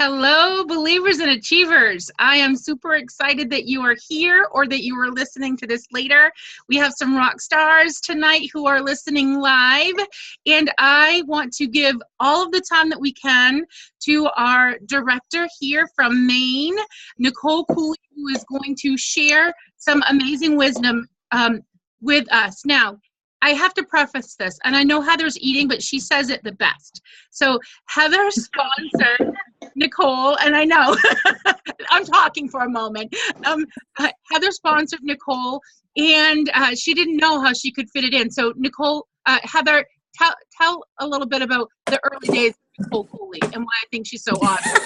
Hello, believers and achievers. I am super excited that you are here or that you are listening to this later. We have some rock stars tonight who are listening live, and I want to give all of the time that we can to our director here from Maine, Nicole Cooley, who is going to share some amazing wisdom with us. Now, I have to preface this, and I know Heather's eating, but she says it the best. So Heather sponsored Nicole, and I know I'm talking for a moment. Heather sponsored Nicole, and she didn't know how she could fit it in. So Nicole, Heather, tell a little bit about the early days of Nicole Cooley and why I think she's so awesome.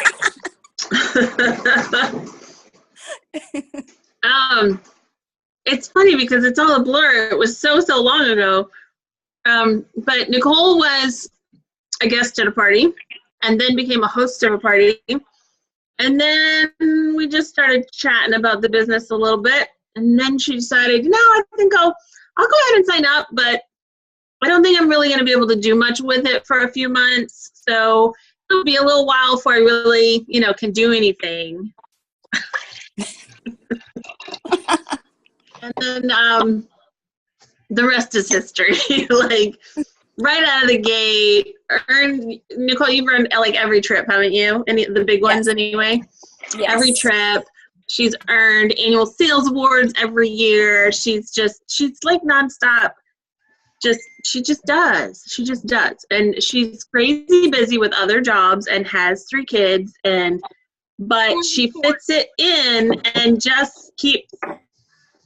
It's funny because it's all a blur. It was so long ago. But Nicole was a guest at a party and then became a host of a party. And then we just started chatting about the business a little bit. And then she decided, I think I'll go ahead and sign up, but I don't think I'm really going to be able to do much with it for a few months. So it'll be a little while before I really, can do anything. And then the rest is history. Like right out of the gate, Nicole, you've earned like every trip, haven't you? The big ones anyway. Yes. Every trip. She's earned annual sales awards every year. She's like nonstop. She just does. And she's crazy busy with other jobs and has 3 kids but she fits it in and just keeps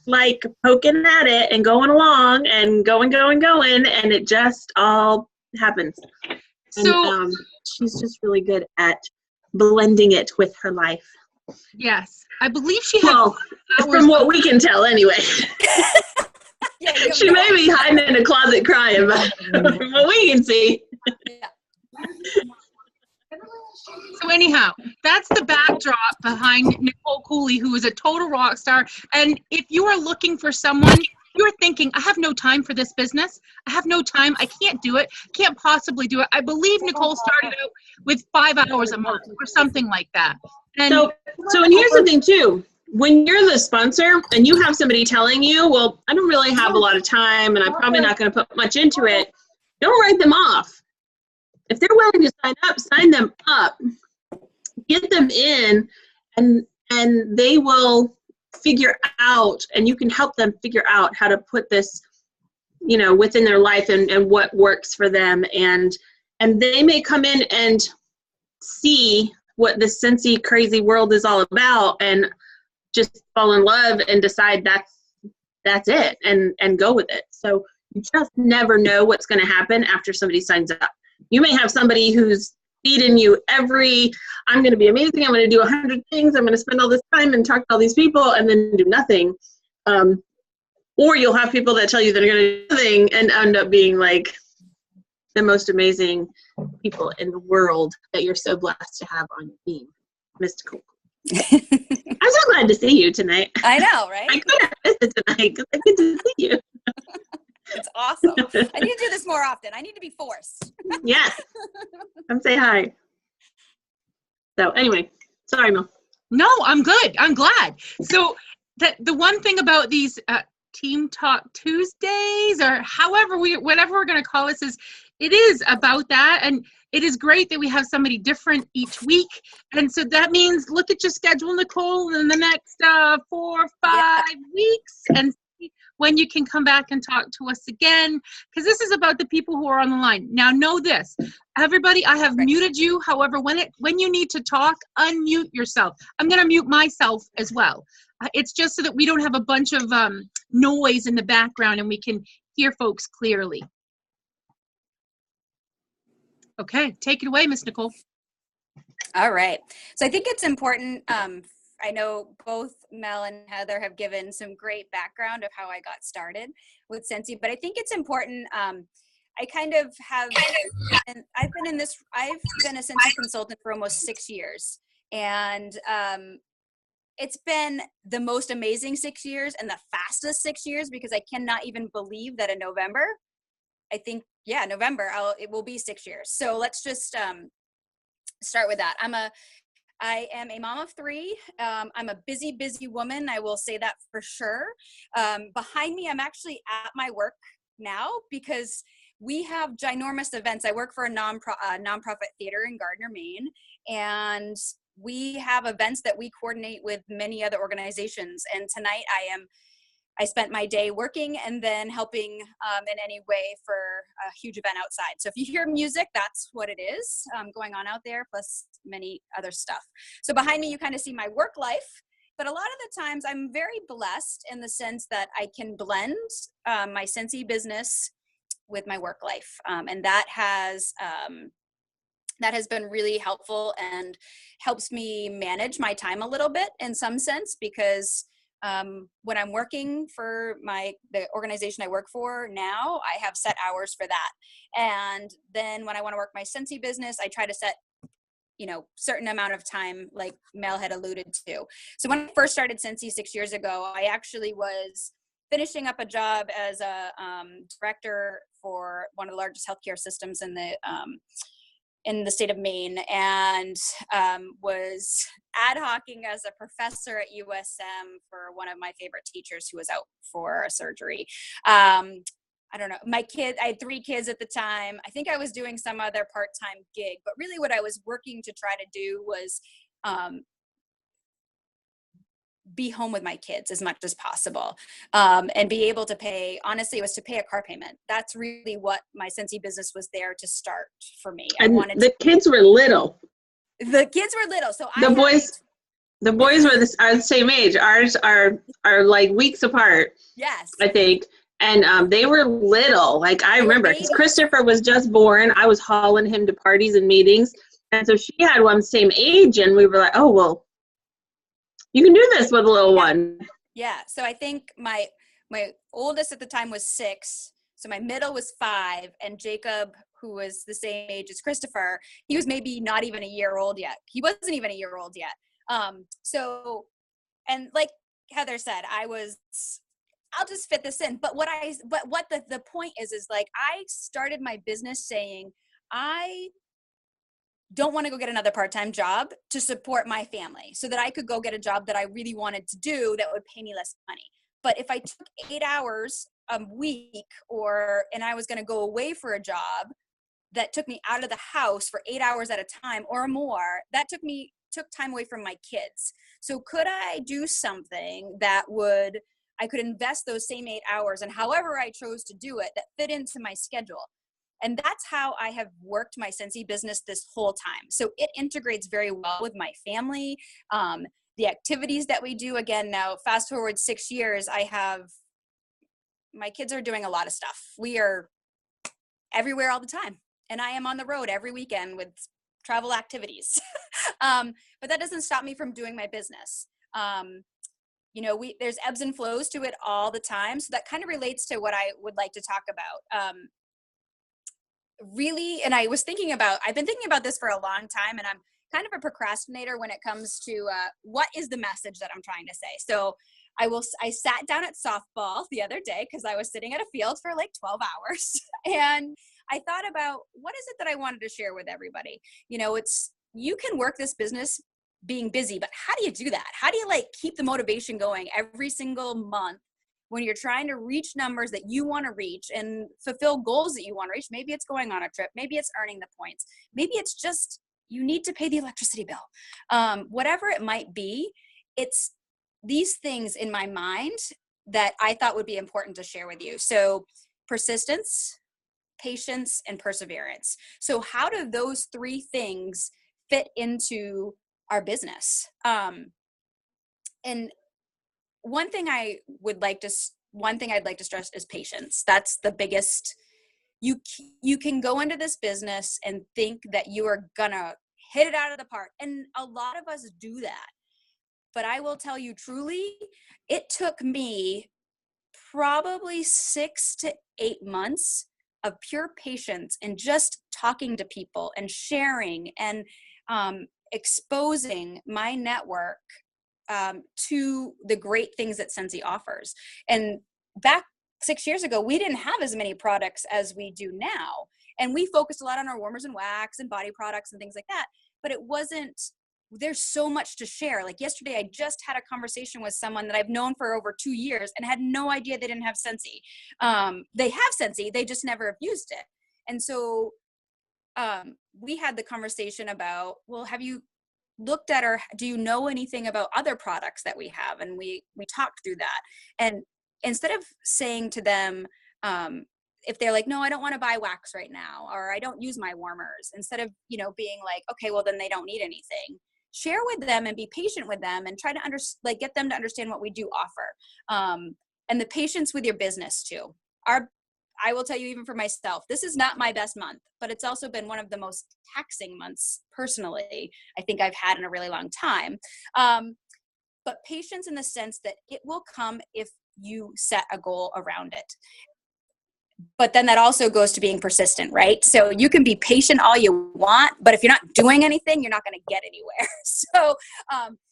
like poking at it and going along and going, and it just all happens. And she's just really good at blending it with her life. Yes, I believe she has. Well, from what we can tell, anyway. She may be hiding in a closet crying, but from what we can see. Yeah. So anyhow, that's the backdrop behind Nicole Cooley, who is a total rock star. And if you are looking for someone, you're thinking, I have no time for this business. I have no time. I can't do it. Can't possibly do it. I believe Nicole started out with 5 hours a month or something like that. And so and here's the thing too. When you're the sponsor and you have somebody telling you, well, I don't really have a lot of time and I'm probably not going to put much into it, don't write them off. If they're willing to sign them up, get them in, and they will figure out, and you can help them figure out how to put this, within their life and what works for them. And they may come in and see what this Cincy crazy world is all about and just fall in love and decide that's it and go with it. So you just never know what's going to happen after somebody signs up. You may have somebody who's feeding you I'm going to be amazing, I'm going to do 100 things, I'm going to spend all this time and talk to all these people and then do nothing. Or you'll have people that tell you they're going to do nothing and end up being like the most amazing people in the world that you're so blessed to have on your team. Miss Nicole. I'm so glad to see you tonight. I know, right? I could have missed it tonight because I get to see you. It's awesome. I need to do this more often. I need to be forced. Yes. Come say hi. So anyway, sorry, Mel. No, I'm good. I'm glad. So the one thing about these Team Talk Tuesdays or whatever we're going to call this is it is about that. And it is great that we have somebody different each week. And so that means look at your schedule, Nicole, in the next 4 or 5 weeks and when you can come back and talk to us again, because this is about the people who are on the line. Now, know this, everybody, I have muted you. However, when you need to talk, unmute yourself. I'm going to mute myself as well. It's just so that we don't have a bunch of noise in the background and we can hear folks clearly. Okay, take it away, Miss Nicole. All right. So I think it's important. I know both Mel and Heather have given some great background of how I got started with Cincy, but I think it's important. I kind of have, and I've been a Cincy consultant for almost 6 years, and it's been the most amazing 6 years and the fastest 6 years because I cannot even believe that in November, November, it will be 6 years. So let's just start with that. I'm a I am a mom of 3. I'm a busy, busy woman. I will say that for sure. Behind me, I'm actually at my work now because we have ginormous events. I work for a nonprofit theater in Gardner, Maine, and we have events that we coordinate with many other organizations. And tonight I spent my day working and then helping in any way for a huge event outside. So if you hear music, that's what it is going on out there, plus many other stuff. So behind me, you kind of see my work life. But a lot of the times I'm very blessed in the sense that I can blend my Scentsy business with my work life. And that has been really helpful and helps me manage my time a little bit in some sense, because when I'm working for the organization I work for now, I have set hours for that. And then when I want to work my Scentsy business, I try to set, certain amount of time, like Mel had alluded to. So when I first started Scentsy 6 years ago, I actually was finishing up a job as a director for one of the largest healthcare systems in the state of Maine, and was ad hocing as a professor at USM for one of my favorite teachers who was out for a surgery. I don't know, I had 3 kids at the time. I think I was doing some other part-time gig, but really what I was working to try to do was be home with my kids as much as possible, and be able to pay, honestly, it was to pay a car payment. That's really what my Scentsy business was there to start for me. And the kids were little. The kids were little. So the boys are the same age. Ours are like weeks apart. Yes. I think. And they were little. Like I remember, because Christopher was just born. I was hauling him to parties and meetings. And so she had one same age, and we were like, oh, well, you can do this with a little one. Yeah. So I think my oldest at the time was 6. So my middle was 5, and Jacob, who was the same age as Christopher, he was maybe not even a year old yet. He wasn't even a year old yet. So, and like Heather said, I'll just fit this in. But what the point is like, I started my business saying, I don't want to go get another part-time job to support my family so that I could go get a job that I really wanted to do that would pay me less money. But if I took 8 hours a week and I was going to go away for a job that took me out of the house for 8 hours at a time or more, that took time away from my kids. So could I do something that I could invest those same 8 hours, and however I chose to do it, that fit into my schedule? And that's how I have worked my Scentsy business this whole time. So it integrates very well with my family, the activities that we do. Again, now fast forward 6 years, my kids are doing a lot of stuff. We are everywhere all the time. And I am on the road every weekend with travel activities. But that doesn't stop me from doing my business. There's ebbs and flows to it all the time. So that kind of relates to what I would like to talk about. Really, and I've been thinking about this for a long time, and I'm kind of a procrastinator when it comes to what is the message that I'm trying to say. So I sat down at softball the other day because I was sitting at a field for like 12 hours and I thought about what is it that I wanted to share with everybody. You can work this business being busy, but how do you do that? How do you keep the motivation going every single month when you're trying to reach numbers that you want to reach and fulfill goals that you want to reach? Maybe it's going on a trip. Maybe it's earning the points. Maybe it's just you need to pay the electricity bill. Whatever it might be, it's these things in my mind that I thought would be important to share with you. So persistence, patience, and perseverance. So how do those 3 things fit into our business? And one thing I'd like to stress is patience. That's the biggest. You can go into this business and think that you are gonna hit it out of the park, and a lot of us do that. But I will tell you truly, it took me probably 6 to 8 months of pure patience and just talking to people and sharing and exposing my network to the great things that Scentsy offers. And back 6 years ago, we didn't have as many products as we do now. And we focused a lot on our warmers and wax and body products and things like that. But it wasn't there's so much to share. Like yesterday, I just had a conversation with someone that I've known for over 2 years and had no idea they didn't have Scentsy. They have Scentsy, they just never have used it. And so we had the conversation about, well, have you looked at, or do you know anything about other products that we have? And we talked through that. And instead of saying to them, if they're like, no, I don't want to buy wax right now, or I don't use my warmers, instead of, being like, okay, well then they don't need anything, share with them and be patient with them and try to get them to understand what we do offer. And the patience with your business too. I will tell you, even for myself, this is not my best month, but it's also been one of the most taxing months personally I think I've had in a really long time. But patience in the sense that it will come if you set a goal around it. But then that also goes to being persistent, right? So you can be patient all you want, but if you're not doing anything, you're not going to get anywhere.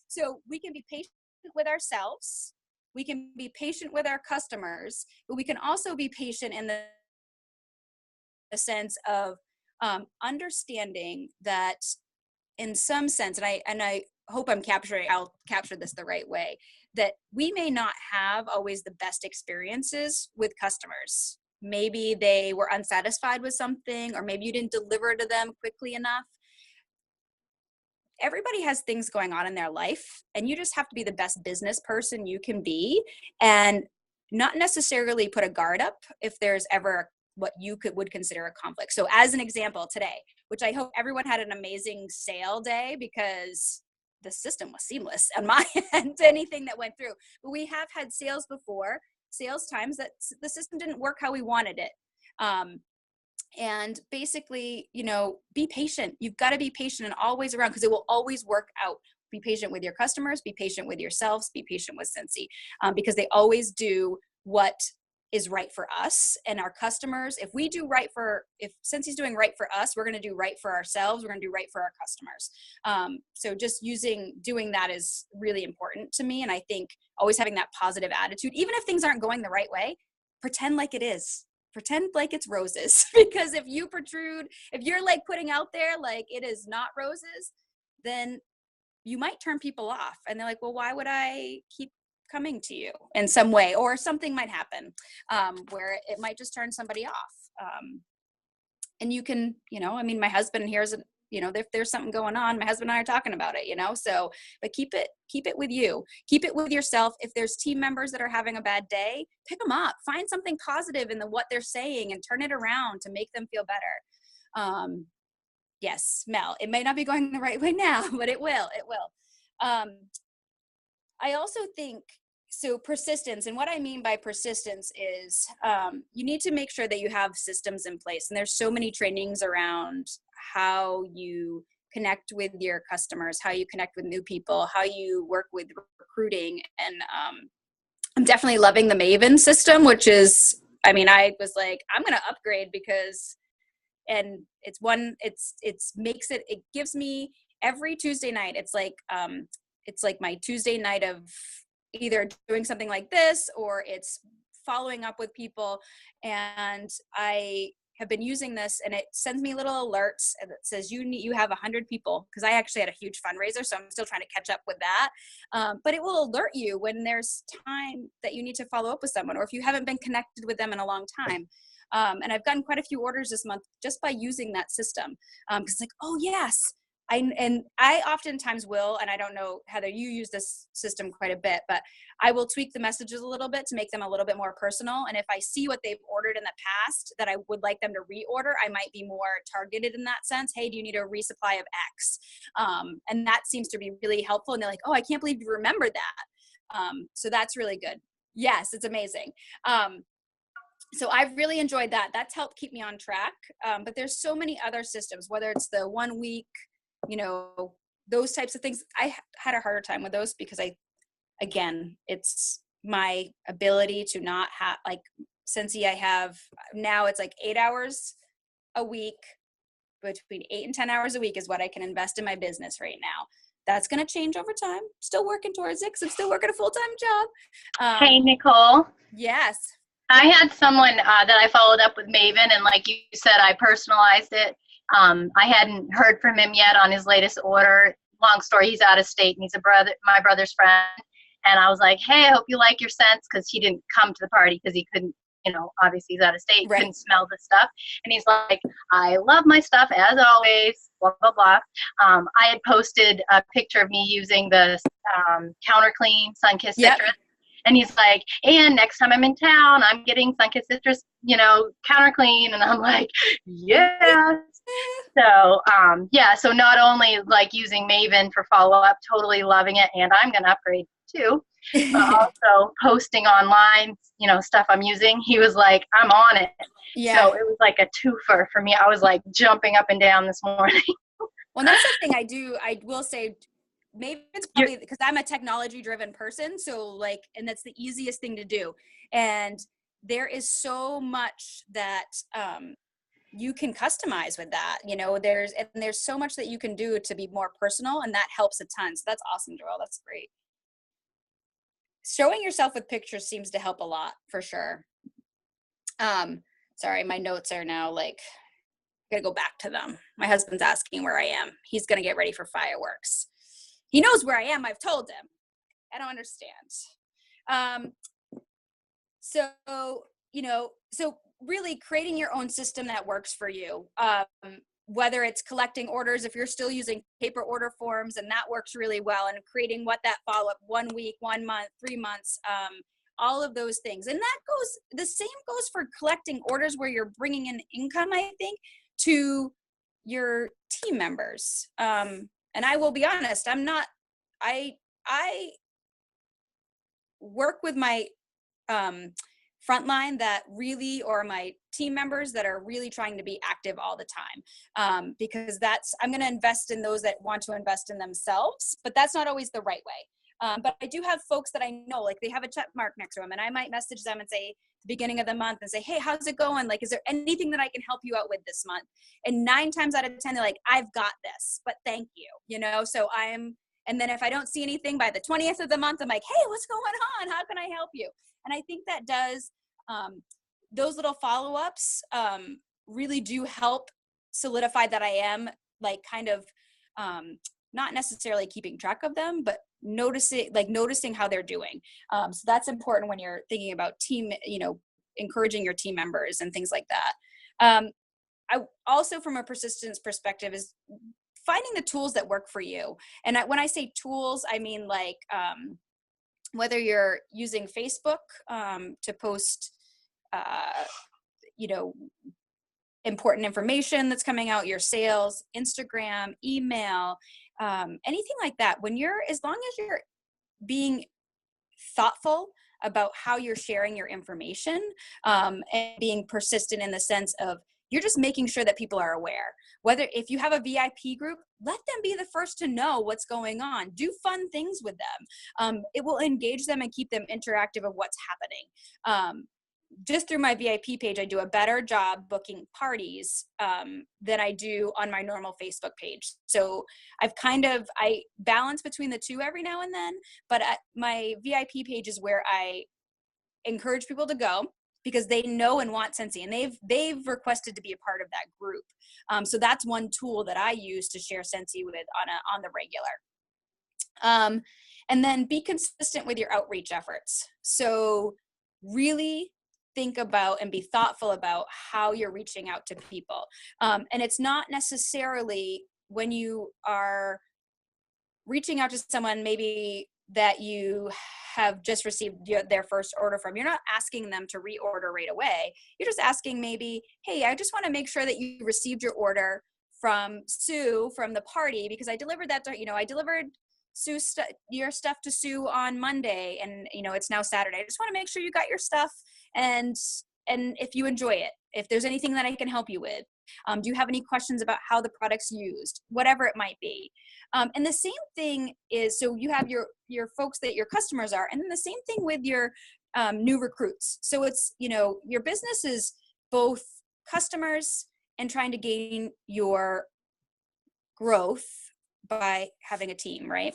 So we can be patient with ourselves. We can be patient with our customers, but we can also be patient in the sense of understanding that in some sense, and I hope I'll capture this the right way, that we may not have always the best experiences with customers. Maybe they were unsatisfied with something, or maybe you didn't deliver to them quickly enough. Everybody has things going on in their life, and you just have to be the best business person you can be, and not necessarily put a guard up if there's ever what you would consider a conflict. So as an example today, which I hope everyone had an amazing sale day, because the system was seamless on my end, anything that went through. But we have had sales before, sales times that the system didn't work how we wanted it. And basically, be patient. You've got to be patient and always around, because it will always work out. Be patient with your customers, be patient with yourselves, be patient with Scentsy, because they always do what is right for us and our customers. If Scentsy's doing right for us, we're going to do right for ourselves. We're going to do right for our customers. So just doing that is really important to me. And I think always having that positive attitude, even if things aren't going the right way, pretend like it is. Pretend like it's roses, because if you're like putting out there like it is not roses, then you might turn people off, and they're like, well, why would I keep coming to you in some way? Or something might happen where it might just turn somebody off. And you can, my husband here's if there's something going on, my husband and I are talking about it, so, but keep it with you, keep it with yourself. If there's team members that are having a bad day, pick them up, find something positive in what they're saying and turn it around to make them feel better. Yes, Mel, it may not be going the right way now, but it will. I also think, so persistence, and what I mean by persistence is you need to make sure that you have systems in place. And there's so many trainings around how you connect with your customers, how you connect with new people, how you work with recruiting. And I'm definitely loving the Maven system, which is, I was like, I'm going to upgrade because, and it gives me every Tuesday night. It's like my Tuesday night of either doing something like this, or it's following up with people. And I have been using this, and it sends me little alerts that says you have 100 people, because I actually had a huge fundraiser, so I'm still trying to catch up with that. But it will alert you when there's time that you need to follow up with someone, or if you haven't been connected with them in a long time. And I've gotten quite a few orders this month just by using that system. Because it's like, oh yes. I oftentimes will, and I don't know, Heather, you use this system quite a bit, but I will tweak the messages a little bit to make them a little bit more personal. And if I see what they've ordered in the past that I would like them to reorder, I might be more targeted in that sense. Hey, do you need a resupply of X? And that seems to be really helpful. And they're like, oh, I can't believe you remember that. So that's really good. Yes, it's amazing. So I've really enjoyed that. That's helped keep me on track. But there's so many other systems, whether it's the 1 week, those types of things. I had a harder time with those because it's my ability to not have, like, Scentsy, I have now, it's like 8 hours a week, between 8 and 10 hours a week is what I can invest in my business right now. That's going to change over time. Still working towards it, because I'm still working a full-time job. Hey, Nicole. Yes. I had someone that I followed up with, Maven, and like you said, I personalized it. I hadn't heard from him yet on his latest order. long story, he's out of state and he's my brother's friend. And I was like, hey, I hope you like your scents, because he didn't come to the party because he couldn't, obviously he's out of state, Right. couldn't smell the stuff. And he's like, I love my stuff as always, blah, blah, blah. I had posted a picture of me using the Counter Clean Sunkissed Citrus. And he's like, and next time I'm in town, I'm getting Sunkissed Citrus, Counter Clean. And I'm like, yes. So, so not only like using Maven for follow-up, totally loving it, and I'm going to upgrade too, but also posting online, stuff I'm using. He was like, I'm on it. Yeah. So it was like a twofer for me. I was like jumping up and down this morning. Well, that's the thing I do. I will say, maybe it's probably because I'm a technology driven person. So and that's the easiest thing to do. And there is so much that, you can customize with that, there's so much that you can do to be more personal, and that helps a ton. So that's awesome, Joelle. That's great. Showing yourself with pictures seems to help a lot, for sure. Sorry, my notes are now I gotta go back to them. My husband's asking where I am. He's gonna get ready for fireworks. He knows where I am. I've told him. I don't understand. So really creating your own system that works for you, whether it's collecting orders, if you're still using paper order forms, and that works really well, and creating what that follow-up 1 week, 1 month, 3 months, all of those things. And the same goes for collecting orders where you're bringing in income, I think, to your team members. And I will be honest, I work with my frontline that really, or my team members that are really trying to be active all the time, because I'm going to invest in those that want to invest in themselves, but that's not always the right way. But I do have folks that I know, they have a check mark next to them, and I might message them and say, the beginning of the month, and say, hey, how's it going? Is there anything that I can help you out with this month? And 9 times out of 10, they're like, I've got this, but thank you. So and then if I don't see anything by the 20th of the month, I'm like, hey, what's going on? How can I help you? And I think that does, those little follow-ups really do help solidify that I am not necessarily keeping track of them, but noticing how they're doing. So that's important when you're thinking about team, encouraging your team members and things like that. I also, from a persistence perspective, is finding the tools that work for you. And when I say tools, I mean whether you're using Facebook to post, important information that's coming out, your sales, Instagram, email, anything like that. As long as you're being thoughtful about how you're sharing your information, and being persistent in the sense of you're just making sure that people are aware. If you have a VIP group, let them be the first to know what's going on. Do fun things with them. It will engage them and keep them interactive of what's happening. Just through my VIP page, I do a better job booking parties than I do on my normal Facebook page. So I balance between the two every now and then, but at my VIP page is where I encourage people to go because they know and want Scentsy, and they've requested to be a part of that group. So that's one tool that I use to share Scentsy with on the regular. And then be consistent with your outreach efforts. So really think about and be thoughtful about how you're reaching out to people. And it's not necessarily when you are reaching out to someone maybe that you have just received their first order from. You're not asking them to reorder right away. You're just asking maybe, hey, I just want to make sure that you received your order from Sue from the party, because I delivered that to, I delivered your stuff to Sue on Monday, and it's now Saturday. I just want to make sure you got your stuff, and if you enjoy it, if there's anything that I can help you with, do you have any questions about how the product's used, whatever it might be. And the same thing is, so you have your folks that your customers are, and then the same thing with your new recruits. So it's, your business is both customers and trying to gain your growth by having a team, right?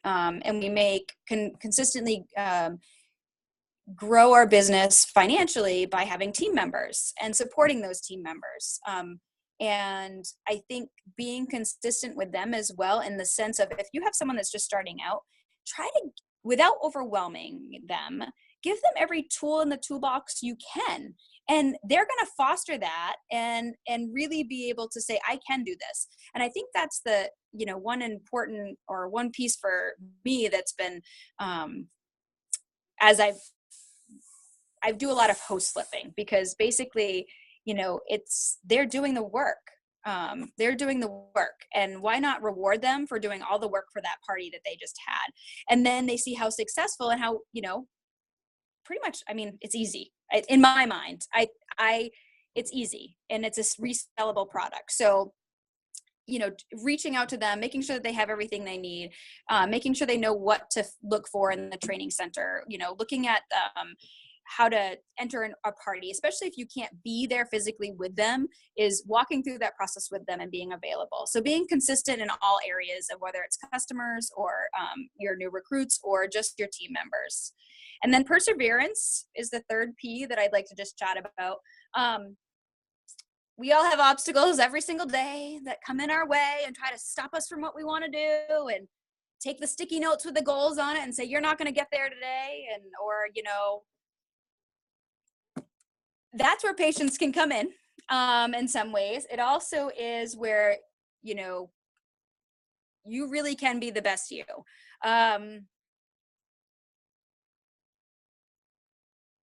And we consistently grow our business financially by having team members and supporting those team members. And I think being consistent with them as well, in the sense of, if you have someone that's just starting out, try to, without overwhelming them, give them every tool in the toolbox you can. And they're going to foster that and really be able to say, I can do this. And I think that's the, one important, or one piece for me that's been, as I do a lot of host flipping, because basically, they're doing the work. They're doing the work, and why not reward them for doing all the work for that party that they just had? And then they see how successful and how, pretty much, I mean, it's easy. In my mind, it's easy, and it's a resellable product. So, reaching out to them, making sure that they have everything they need, making sure they know what to look for in the training center, looking at how to enter a party, especially if you can't be there physically with them, is walking through that process with them and being available. So being consistent in all areas of whether it's customers or your new recruits or just your team members. And then perseverance is the third P that I'd like to just chat about. We all have obstacles every single day that come in our way and try to stop us from what we want to do, and take the sticky notes with the goals on it and say, you're not going to get there today. And, or, that's where patience can come in some ways. It also is where, you really can be the best you.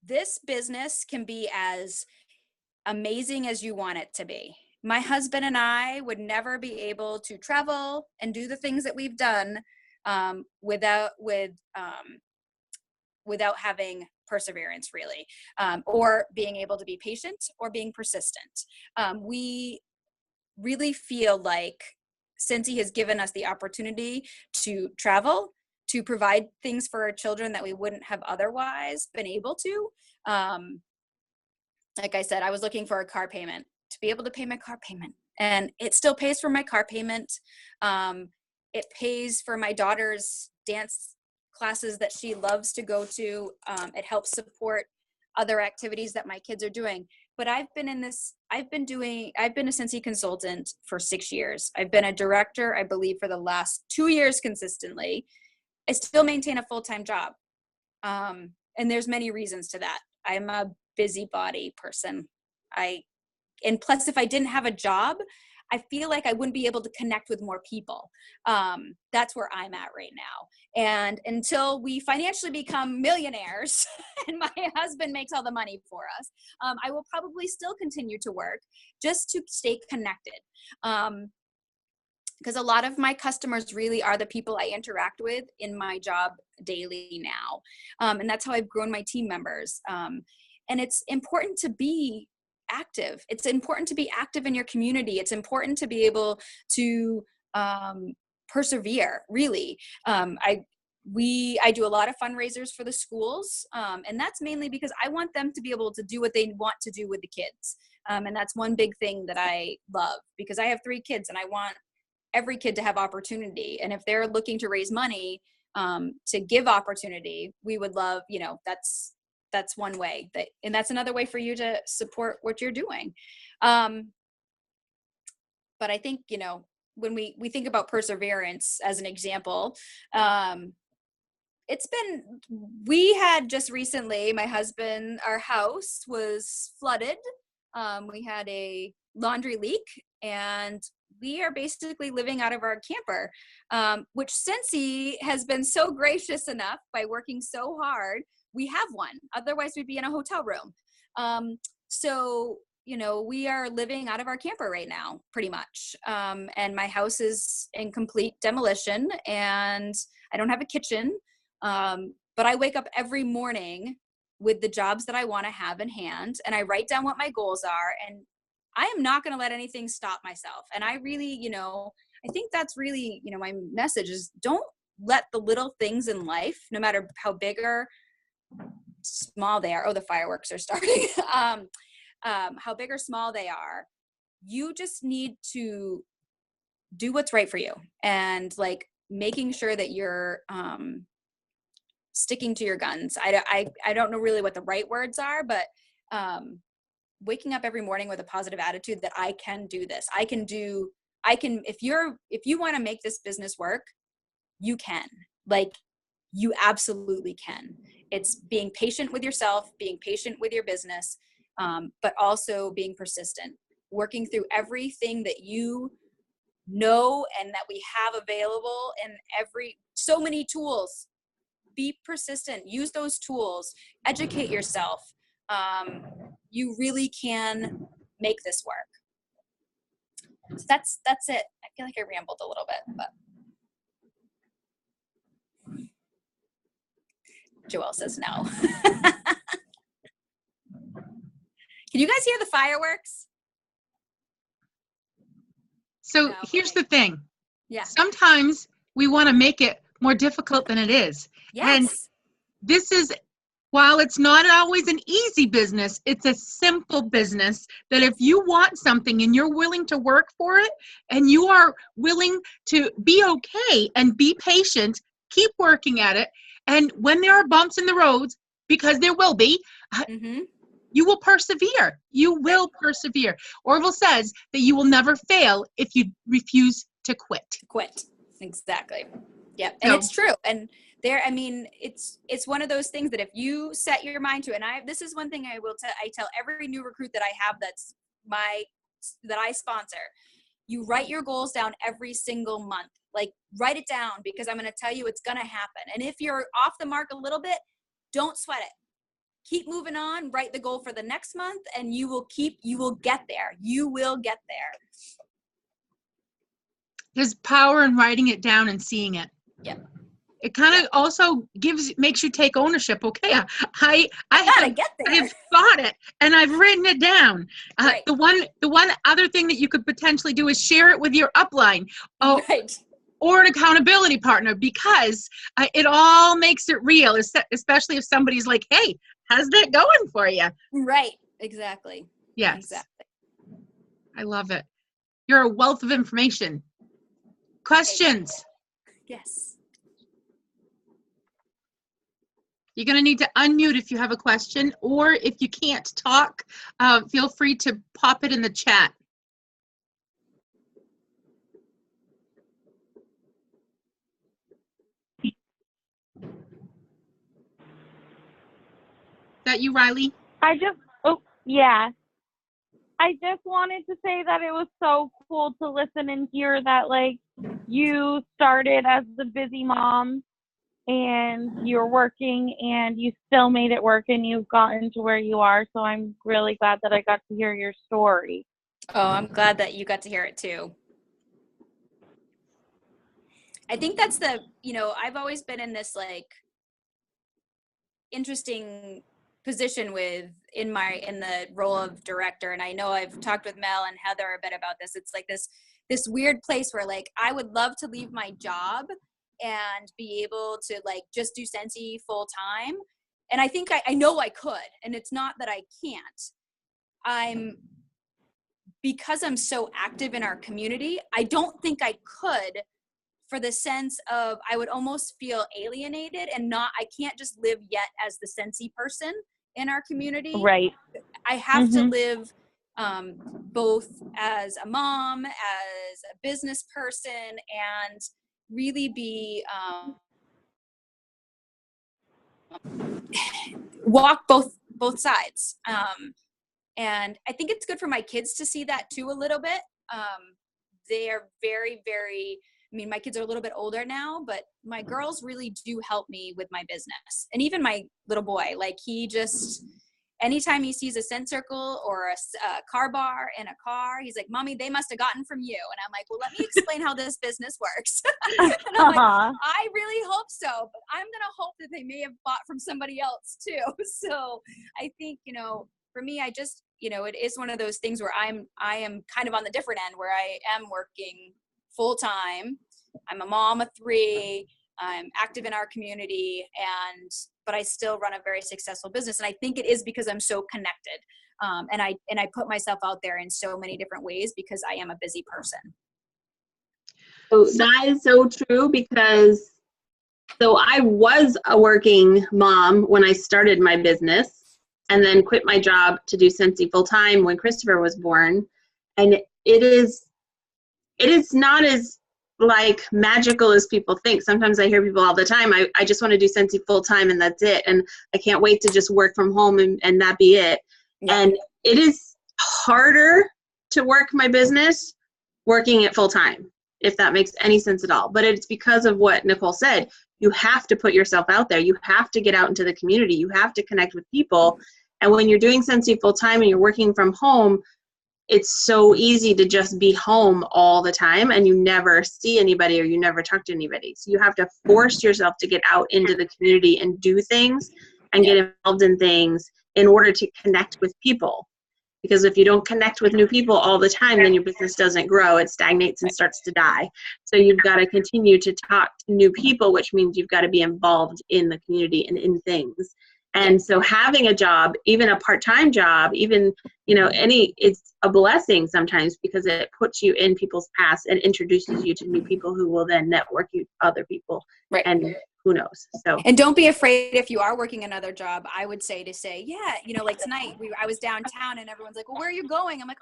This business can be as amazing as you want it to be. My husband and I would never be able to travel and do the things that we've done without having perseverance, really, or being able to be patient or being persistent. We really feel like Cincy has given us the opportunity to travel, to provide things for our children that we wouldn't have otherwise been able to. Like I said, I was looking for a car payment, to be able to pay my car payment, and it still pays for my car payment. It pays for my daughter's dance classes that she loves to go to. It helps support other activities that my kids are doing. But I've been a Cincy consultant for 6 years. I've been a director, I believe, for the last 2 years consistently. I still maintain a full-time job. And there's many reasons to that. I'm a busybody person. And plus, if I didn't have a job, I feel like I wouldn't be able to connect with more people. That's where I'm at right now. And until we financially become millionaires and my husband makes all the money for us, I will probably still continue to work just to stay connected. Because a lot of my customers really are the people I interact with in my job daily now. And that's how I've grown my team members. And it's important to be active. It's important to be active in your community. It's important to be able to persevere, really. I do a lot of fundraisers for the schools, and that's mainly because I want them to be able to do what they want to do with the kids. And that's one big thing that I love, because I have 3 kids and I want every kid to have opportunity. And if they're looking to raise money to give opportunity, we would love, that's one way, and that's another way for you to support what you're doing. But I think, when we think about perseverance as an example, we had just recently, my husband, our house was flooded. We had a laundry leak, and we are basically living out of our camper, which Cincy has been so gracious enough, by working so hard, we have one. Otherwise, we'd be in a hotel room. So, we are living out of our camper right now, pretty much. And my house is in complete demolition, and I don't have a kitchen. But I wake up every morning with the jobs that I want to have in hand, and I write down what my goals are, and I am not going to let anything stop myself. And I really, I think that's really, my message is, don't let the little things in life, no matter how big or small they are. Oh, the fireworks are starting. How big or small they are, you just need to do what's right for you, and making sure that you're sticking to your guns. I don't know really what the right words are, but waking up every morning with a positive attitude that I can do this. If you want to make this business work, you can. Like, you absolutely can. It's being patient with yourself, being patient with your business, but also being persistent, working through everything that you know and that we have available, and so many tools. Be persistent, use those tools, educate yourself. You really can make this work. So that's it. I feel like I rambled a little bit, but Joelle says no. Can you guys hear the fireworks? So No. here's the thing. Yeah. Sometimes we want to make it more difficult than it is. Yes. And this is, while it's not always an easy business, it's a simple business that if you want something and you're willing to work for it and you are willing to be okay and be patient, keep working at it. And when there are bumps in the roads, because there will be, you will persevere. You will persevere. Orville says that you will never fail if you refuse to quit. Quit. Exactly. Yep. And it's true. And it's one of those things that if you set your mind to it, and this is one thing I tell every new recruit that I have that I sponsor, you write your goals down every single month. Like, write it down, because I'm going to tell you it's going to happen. And if you're off the mark a little bit, don't sweat it. Keep moving on, write the goal for the next month, and you will get there. You will get there. There's power in writing it down and seeing it. Yeah. It kind of also makes you take ownership. Okay, I have thought it and I've written it down. Right. The one other thing that you could potentially do is share it with your upline. Right. Or an accountability partner, because it all makes it real, especially if somebody's like, hey, how's that going for you? Right. Exactly. Yes. Exactly. I love it. You're a wealth of information. Questions? Yes. You're going to need to unmute if you have a question, or if you can't talk, feel free to pop it in the chat. Is that you, Riley? I just wanted to say that it was so cool to listen and hear that, like, you started as the busy mom and you're working and you still made it work and you've gotten to where you are. So I'm really glad that I got to hear your story. Oh, I'm glad that you got to hear it too. I think that's I've always been in this like interesting position in the role of director, and I know I've talked with Mel and Heather a bit about this. It's like this weird place where, like, I would love to leave my job and be able to, like, just do Scentsy full time, and I think I know I could, and it's not that I can't. Because I'm so active in our community, I don't think I could, for the sense of I would almost feel alienated and I can't just live yet as the Scentsy person in our community. Right. I have to live both as a mom, as a business person, and really be walk both sides. And I think it's good for my kids to see that too a little bit. They are very, very, my kids are a little bit older now, but my girls really do help me with my business. And even my little boy, like, he just, anytime he sees a scent circle or a car bar in a car, he's like, Mommy, they must have gotten from you. And I'm like, well, let me explain how this business works. And I'm like, I really hope so, but I'm going to hope that they may have bought from somebody else too. So I think, for me, I just, it is one of those things where I am kind of on the different end, where I am working full time. I'm a mom of 3. I'm active in our community, but I still run a very successful business. And I think it is because I'm so connected. And I put myself out there in so many different ways because I am a busy person. So that is so true, because I was a working mom when I started my business. and then quit my job to do Scentsy full time when Christopher was born. And it is not as like magical as people think. Sometimes I hear people all the time, I just want to do Scentsy full time and that's it. And I can't wait to just work from home and that be it. Yeah. And it is harder to work my business working it full time, if that makes any sense at all. But it's because of what Nicole said. You have to put yourself out there. You have to get out into the community. You have to connect with people. And when you're doing Scentsy full time and you're working from home, it's so easy to just be home all the time and you never see anybody or you never talk to anybody. So you have to force yourself to get out into the community and do things and get involved in things in order to connect with people. Because if you don't connect with new people all the time, then your business doesn't grow. It stagnates and starts to die. So you've got to continue to talk to new people, which means you've got to be involved in the community and in things. And so having a job, even a part-time job, even, it's a blessing sometimes because it puts you in people's paths and introduces you to new people who will then network you to other people. Right. And who knows? So. And don't be afraid if you are working another job. I would say like tonight I was downtown and everyone's like, well, where are you going? I'm like,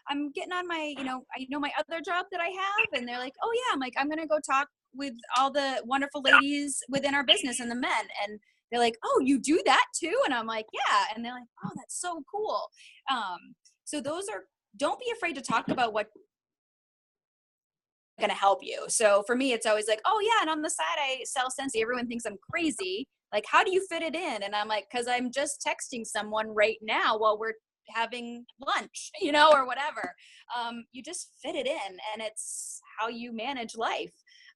I'm getting on my, my other job that I have. And they're like, oh yeah. I'm like, I'm going to go talk with all the wonderful ladies within our business and the men. And they're like, oh, you do that too? And I'm like, yeah. And they're like, oh, that's so cool. So don't be afraid to talk about what going to help you. So for me, it's always like, oh yeah. And on the side, I sell Scentsy. Everyone thinks I'm crazy. Like, how do you fit it in? And I'm like, cause I'm just texting someone right now while we're having lunch, or whatever. You just fit it in and it's how you manage life.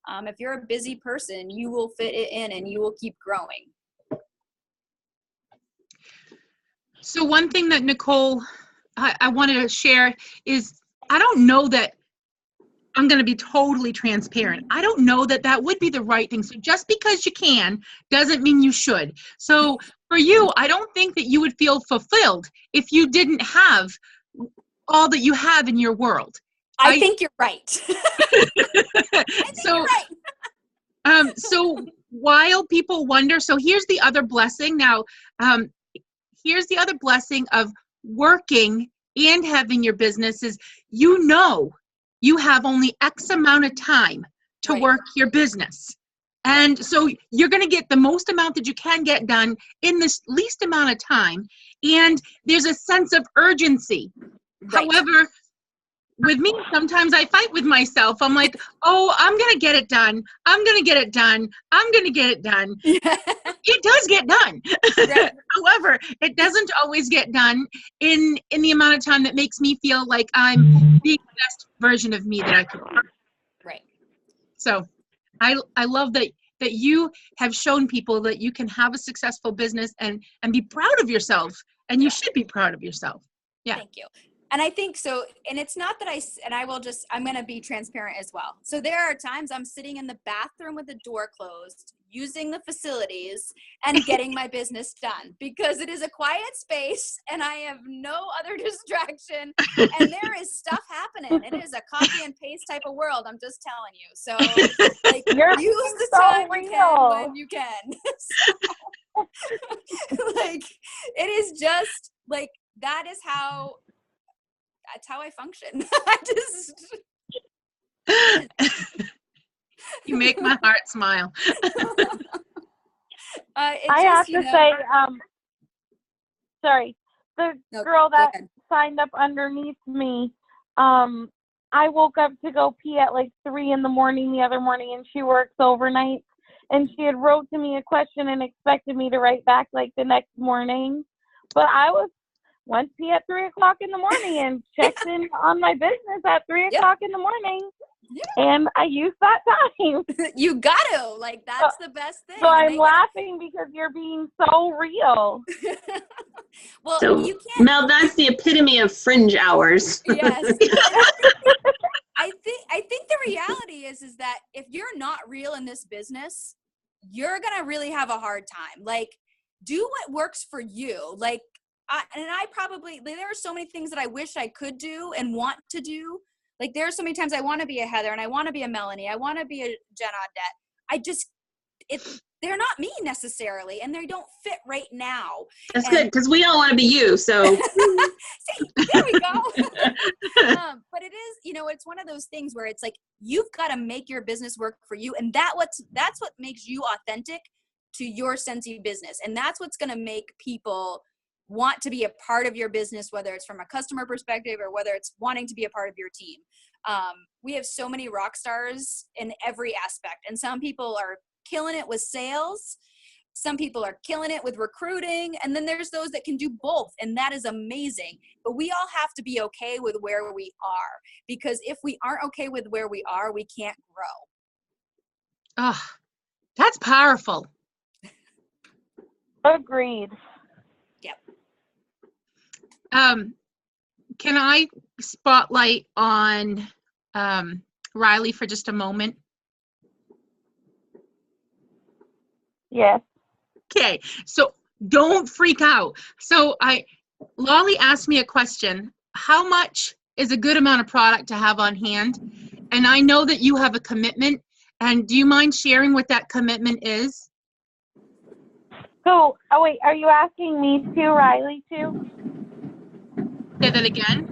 If you're a busy person, you will fit it in and you will keep growing. So one thing that Nicole, I wanted to share is, I don't know that I'm going to be totally transparent. I don't know that that would be the right thing. So just because you can doesn't mean you should. So for you, I don't think that you would feel fulfilled if you didn't have all that you have in your world. I think you're right. You're right. So while people wonder, so here's the other blessing. Now, here's the other blessing of working and having your business is, you have only X amount of time to work your business. And so you're going to get the most amount that you can get done in this least amount of time. And there's a sense of urgency. Right. However, with me, sometimes I fight with myself. I'm like, oh, I'm going to get it done. I'm going to get it done. I'm going to get it done. It does get done. Right. However, it doesn't always get done in the amount of time that makes me feel like I'm being the best version of me that I could be. Right. So I love that you have shown people that you can have a successful business and be proud of yourself. And you should be proud of yourself. Yeah. Thank you. And I think so, and it's not that I'm going to be transparent as well. So there are times I'm sitting in the bathroom with the door closed, using the facilities and getting my business done because it is a quiet space and I have no other distraction and there is stuff happening. It is a copy and paste type of world. I'm just telling you. So like, use the time you can when you can. So, like, it is just like, that's how I function. You make my heart smile. I have to say, sorry, the girl that signed up underneath me, I woke up to go pee at like 3 a.m. the other morning, and she works overnight, and she had wrote to me a question and expected me to write back like the next morning, but I went pee at 3 o'clock in the morning and checked in on my business at 3 o'clock in the morning. Yeah. And I used that time. You got to. Like, that's the best thing. So I'm laughing because you're being so real. Well, so, you can't. Mel, that's the epitome of fringe hours. Yes. I think the reality is that if you're not real in this business, you're going to really have a hard time. Like, do what works for you. Like, there are so many things that I wish I could do and want to do. Like, there are so many times I want to be a Heather and I want to be a Melanie. I want to be a Jen Audette. they're not me necessarily, and they don't fit right now. That's good, because we all want to be you. So see, there we go. But it is, it's one of those things where it's like you've got to make your business work for you, and that's what makes you authentic to your Scentsy business, and that's what's going to make people want to be a part of your business, whether it's from a customer perspective or whether it's wanting to be a part of your team. We have so many rock stars in every aspect, and some people are killing it with sales. Some people are killing it with recruiting, and then there's those that can do both, and that is amazing. But we all have to be okay with where we are, because if we aren't okay with where we are, we can't grow. Oh, that's powerful. Agreed. Yep. Can I spotlight on Riley for just a moment? Yes. Okay, so don't freak out. So Lolly asked me a question. How much is a good amount of product to have on hand? And I know that you have a commitment. And do you mind sharing what that commitment is? So, oh wait, are you asking me too, Riley too? Say that again.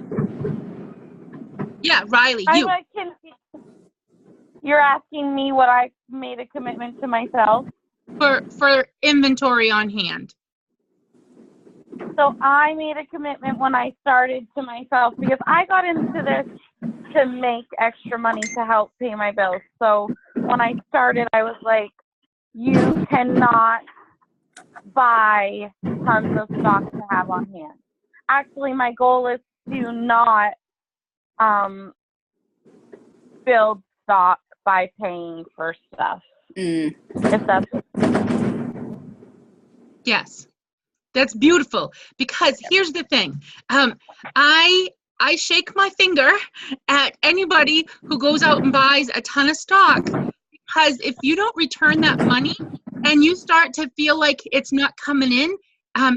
Yeah, Riley, you. You're asking me what I made a commitment to myself? For inventory on hand. So I made a commitment when I started to myself, because I got into this to make extra money to help pay my bills. So when I started, I was like, you cannot buy tons of stock to have on hand. Actually, my goal is to not build stock by paying for stuff. If that's Yes, that's beautiful, because here's the thing. I shake my finger at anybody who goes out and buys a ton of stock, because if you don't return that money and you start to feel like it's not coming in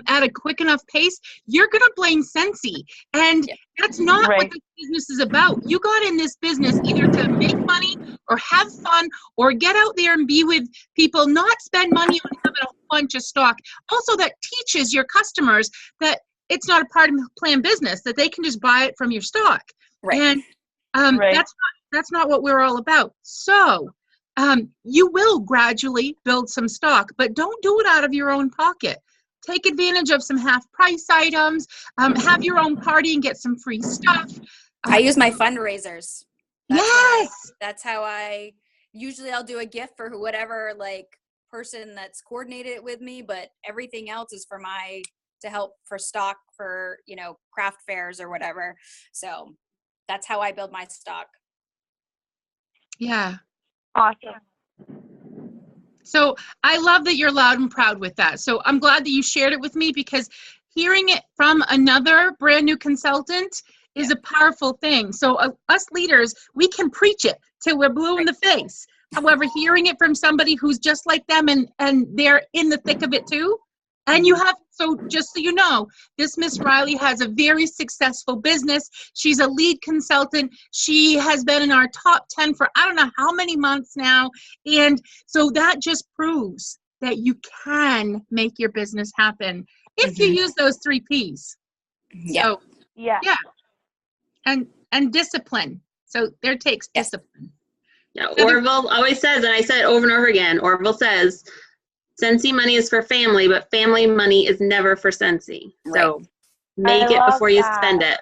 at a quick enough pace, you're going to blame Scentsy. And that's not what this business is about. You got in this business either to make money or have fun or get out there and be with people, not spend money on having a whole bunch of stock. Also, that teaches your customers that it's not a part of the planned business, that they can just buy it from your stock. Right. And that's not what we're all about. So you will gradually build some stock, but don't do it out of your own pocket. Take advantage of some half price items, have your own party and get some free stuff. I use my fundraisers. That's how I usually I'll do a gift for whatever person that's coordinated it with me, but everything else is to help for stock for, craft fairs or whatever. So that's how I build my stock. Yeah. awesome. So I love that you're loud and proud with that. So I'm glad that you shared it with me, because hearing it from another brand new consultant is a powerful thing. So us leaders, we can preach it till we're blue in the face. However, hearing it from somebody who's just like them and they're in the thick of it too. And so just so you know, this Miss Riley has a very successful business. She's a lead consultant. She has been in our top 10 for I don't know how many months now. And so that just proves that you can make your business happen if you use those 3 Ps. Yeah. So, yeah. And discipline. So there takes discipline. Yeah, Orville always says, and I said it over and over again, Orville says, Scentsy money is for family, but family money is never for Scentsy. So make it before you spend it.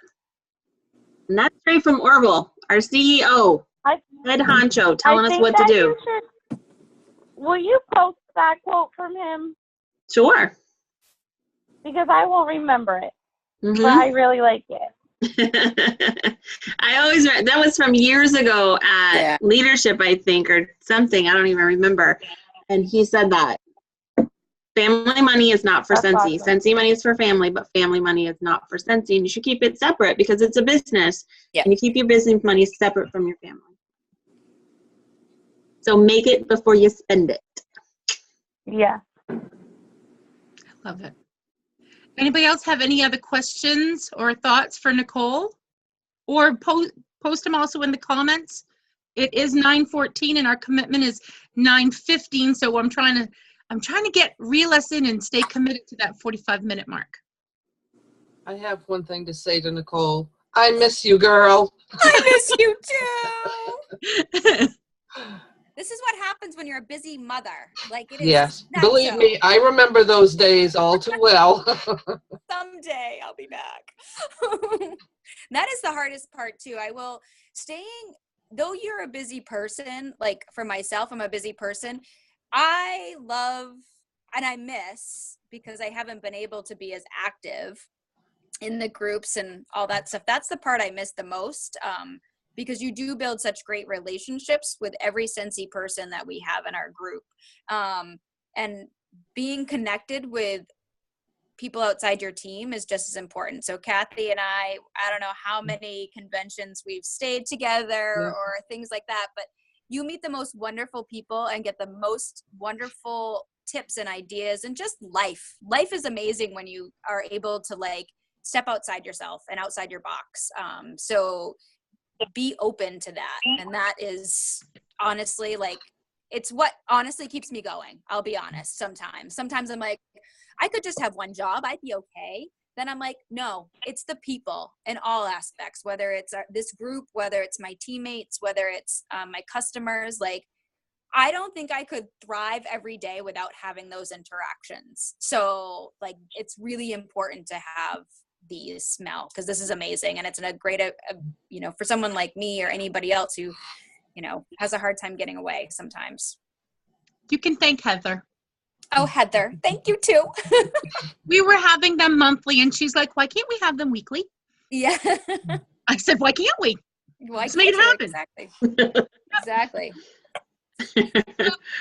And that's straight from Orville, our CEO, head honcho, telling us what to do. Will you post that quote from him? Sure. Because I won't remember it, but I really like it. I always, that was from years ago at Leadership, I think, or something. I don't even remember. And he said that. Family money is not for Scentsy. Awesome. Scentsy money is for family, but family money is not for Scentsy. And you should keep it separate because it's a business. Yeah. And you keep your business money separate from your family. So make it before you spend it. Yeah. I love it. Anybody else have any other questions or thoughts for Nicole? Or post them also in the comments It is 9:14 and our commitment is 9:15. So I'm trying to reel us in and stay committed to that 45-minute mark. I have one thing to say to Nicole. I miss you, girl. I miss you too. This is what happens when you're a busy mother. Like it is. Yes, not believe so. me, I remember those days all too well. Someday I'll be back. That is the hardest part too. Though you're a busy person, like for myself, I'm a busy person. I love and I miss, because I haven't been able to be as active in the groups and all that stuff. That's the part I miss the most. Because you do build such great relationships with every Scentsy person that we have in our group. And being connected with people outside your team is just as important. So Kathy and I don't know how many conventions we've stayed together or things like that, but you meet the most wonderful people and get the most wonderful tips and ideas and just life. Life is amazing when you are able to like step outside yourself and outside your box. So be open to that. And that is honestly like, it's what honestly keeps me going. I'll be honest. Sometimes I'm like, I could just have one job. I'd be okay. Then I'm like, no, it's the people in all aspects, whether it's this group, whether it's my teammates, whether it's my customers. Like, I don't think I could thrive every day without having those interactions. So like, it's really important to have these smell, because this is amazing. And it's a great, for someone like me or anybody else who, has a hard time getting away sometimes. You can thank Heather. Oh, Heather, thank you too. We were having them monthly and she's like, why can't we have them weekly? Yeah. I said, why can't we? Why Let's make it happen. Exactly.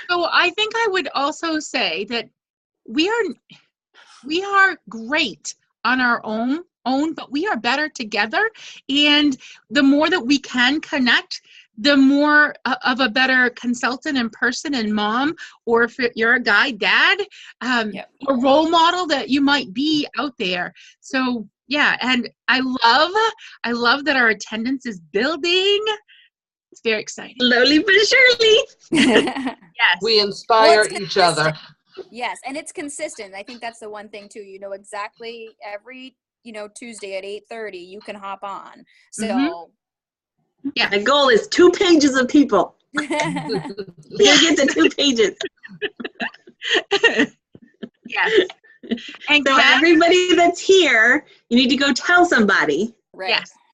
So I think I would also say that we are great on our own, but we are better together. And the more that we can connect, the more of a better consultant and person and mom, or if you're a guy, dad, a role model that you might be out there. So yeah, and I love that our attendance is building. It's very exciting. Slowly but surely. Yes. We inspire each other. Yes, and it's consistent. I think that's the one thing too. You know exactly every Tuesday at 8:30 you can hop on. So yeah, the goal is 2 pages of people. We get to 2 pages. Yes. And so everybody that's here, you need to go tell somebody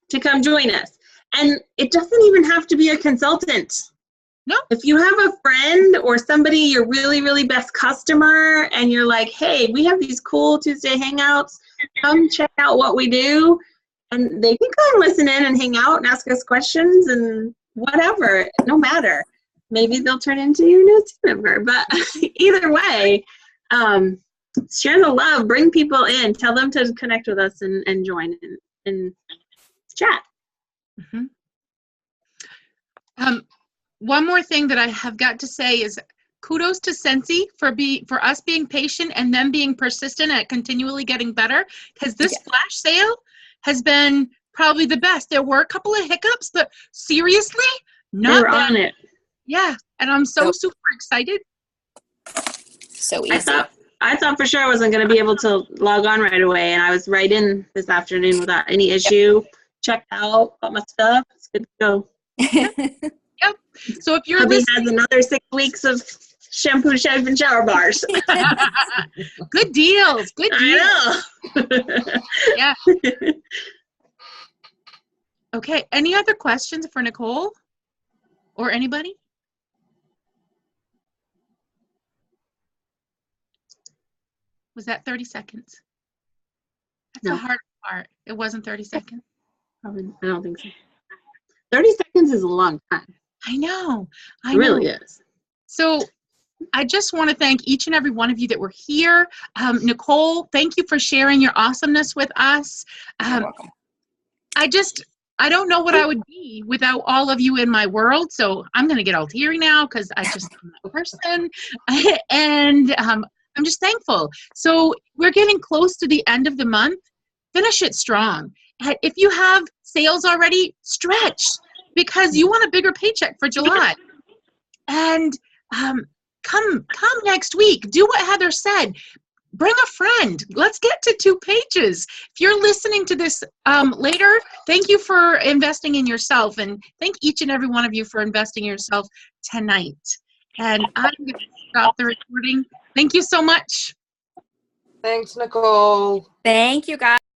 to come join us. And it doesn't even have to be a consultant. No. If you have a friend or somebody, your really, really best customer, and you're like, hey, we have these cool Tuesday hangouts, come check out what we do. And they can come listen in and hang out and ask us questions and whatever, no matter. Maybe they'll turn into your new team member. But either way, share the love, bring people in, tell them to connect with us and join and chat. Mm-hmm. One more thing that I have got to say is kudos to Scentsy for us being patient and them being persistent at continually getting better, because this flash sale has been probably the best. There were a couple of hiccups, but seriously, not bad. On it. Yeah, and I'm so super excited. So easy. I thought for sure I wasn't going to be able to log on right away, and I was right in this afternoon without any issue. Checked out, got my stuff. It's good to go. Yep. So if you're Hubby has another 6 weeks of shampoo, shave, and shower bars. Good deals. Good deals. Yeah. Okay. Any other questions for Nicole or anybody? Was that 30 seconds? That's the hard part. It wasn't 30 seconds. Probably, I don't think so. 30 seconds is a long time. I know. It really is. So I just want to thank each and every one of you that were here. Nicole, thank you for sharing your awesomeness with us. You're welcome. I don't know what I would be without all of you in my world. So I'm going to get all teary now because I just am that person. And I'm just thankful. So we're getting close to the end of the month. Finish it strong. If you have sales already, stretch. because you want a bigger paycheck for July. And come next week. Do what Heather said. Bring a friend. Let's get to 2 pages. If you're listening to this later, thank you for investing in yourself, and thank each and every one of you for investing in yourself tonight. And I'm going to stop the recording. Thank you so much. Thanks, Nicole. Thank you, guys.